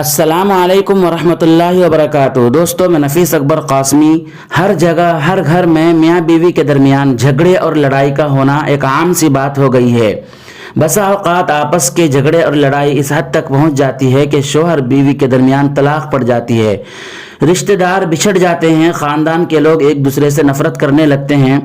السلام علیکم ورحمۃ اللہ وبرکاتہ۔ دوستو، میں نفیس اکبر قاسمی۔ ہر جگہ ہر گھر میں میاں بیوی کے درمیان جھگڑے اور لڑائی کا ہونا ایک عام سی بات ہو گئی ہے۔ بسا اوقات آپس کے جھگڑے اور لڑائی اس حد تک پہنچ جاتی ہے کہ شوہر بیوی کے درمیان طلاق پڑ جاتی ہے، رشتہ دار بچھڑ جاتے ہیں، خاندان کے لوگ ایک دوسرے سے نفرت کرنے لگتے ہیں۔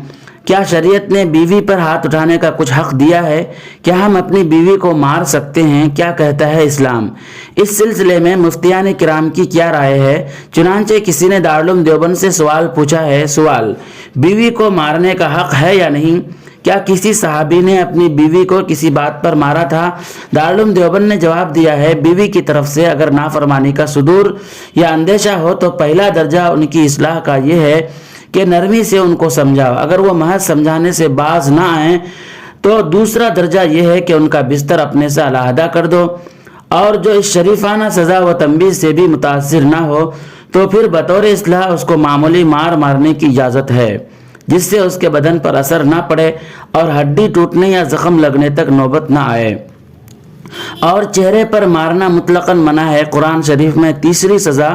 کیا شریعت نے بیوی پر ہاتھ اٹھانے کا کچھ حق دیا ہے؟ کیا ہم اپنی بیوی کو مار سکتے ہیں؟ کیا کہتا ہے اسلام؟ اس سلسلے میں مفتیان کرام کی کیا رائے ہے؟ چنانچہ کسی نے دارالعلوم دیوبند سے سوال پوچھا ہے۔ سوال: بیوی کو مارنے کا حق ہے یا نہیں؟ کیا کسی صحابی نے اپنی بیوی کو کسی بات پر مارا تھا؟ دارالعلوم دیوبند نے جواب دیا ہے، بیوی کی طرف سے اگر نافرمانی کا صدور یا اندیشہ ہو تو پہلا درجہ ان کی اصلاح کا یہ ہے کہ نرمی سے ان کو سمجھاؤ۔ اگر وہ محض سمجھانے سے باز نہ آئیں تو دوسرا درجہ یہ ہے کہ ان کا بستر اپنے سے علیحدہ کر دو، اور جو اس شریفانہ سزا و تنبیہ سے بھی متاثر نہ ہو تو پھر بطور اصلاح اس کو معمولی مارنے کی اجازت ہے، جس سے اس کے بدن پر اثر نہ پڑے اور ہڈی ٹوٹنے یا زخم لگنے تک نوبت نہ آئے۔ اور چہرے پر مارنا مطلقاً منع ہے۔ قرآن شریف میں تیسری سزا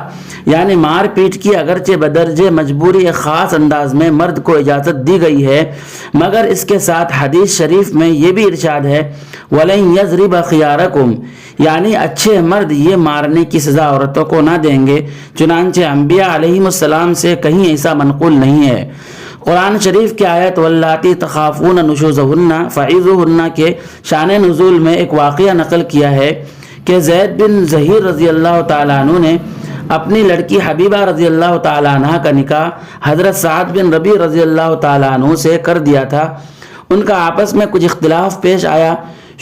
یعنی مار پیٹ کی اگرچہ بدرجہ مجبوری ایک خاص انداز میں مرد کو اجازت دی گئی ہے، مگر اس کے ساتھ حدیث شریف میں یہ بھی ارشاد ہے وَلَن يَضْرِبَ خِيَارَكُمْ، یعنی اچھے مرد یہ مارنے کی سزا عورتوں کو نہ دیں گے۔ چنانچہ انبیاء علیہم السلام سے کہیں ایسا منقول نہیں ہے۔ قرآن شریف کی آیت واللاتی تخافون نشوزہن فعظوہن کے شان نزول میں ایک واقعہ نقل کیا ہے کہ زید بن ظہیر رضی اللہ تعالیٰ عنہ نے اپنی لڑکی حبیبہ رضی اللہ تعالیٰ عنہ کا نکاح حضرت سعد بن ربیع رضی اللہ تعالیٰ عنہ سے کر دیا تھا۔ ان کا آپس میں کچھ اختلاف پیش آیا،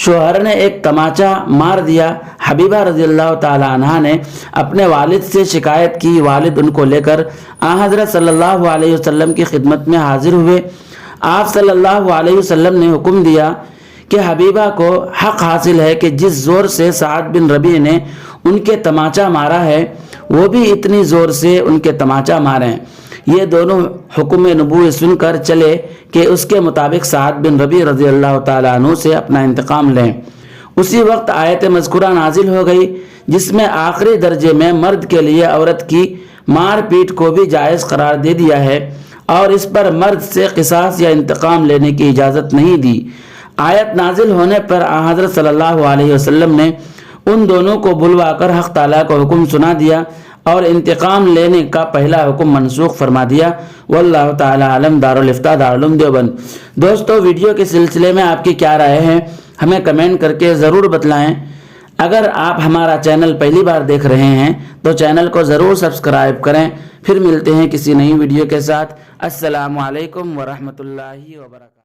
شوہر نے ایک تماچا مار دیا۔ حبیبہ رضی اللہ تعالیٰ عنہ نے اپنے والد سے شکایت کی، والد ان کو لے کر حضرت صلی اللہ علیہ وسلم کی خدمت میں حاضر ہوئے۔ آپ صلی اللہ علیہ وسلم نے حکم دیا کہ حبیبہ کو حق حاصل ہے کہ جس زور سے سعد بن ربیع نے ان کے تماچا مارا ہے وہ بھی اتنی زور سے ان کے تماچا ماریں۔ یہ دونوں حکم نبوی سن کر چلے کہ اس کے مطابق سعد بن ربیع رضی اللہ تعالیٰ عنہ سے اپنا انتقام لیں۔ اسی وقت آیت مذکورہ نازل ہو گئی جس میں آخری درجے میں مرد کے لیے عورت کی مار پیٹ کو بھی جائز قرار دے دیا ہے اور اس پر مرد سے قصاص یا انتقام لینے کی اجازت نہیں دی۔ آیت نازل ہونے پر حضرت صلی اللہ علیہ وسلم نے ان دونوں کو بلوا کر حق تعالیٰ کو حکم سنا دیا اور انتقام لینے کا پہلا حکم منسوخ فرما دیا۔ واللہ تعالی عالم۔ دارالفتاء دارالعلوم دیوبند۔ دوستو، ویڈیو کے سلسلے میں آپ کی کیا رائے ہے ہمیں کمنٹ کر کے ضرور بتلائیں۔ اگر آپ ہمارا چینل پہلی بار دیکھ رہے ہیں تو چینل کو ضرور سبسکرائب کریں۔ پھر ملتے ہیں کسی نئی ویڈیو کے ساتھ۔ السلام علیکم ورحمۃ اللہ وبرکاتہ۔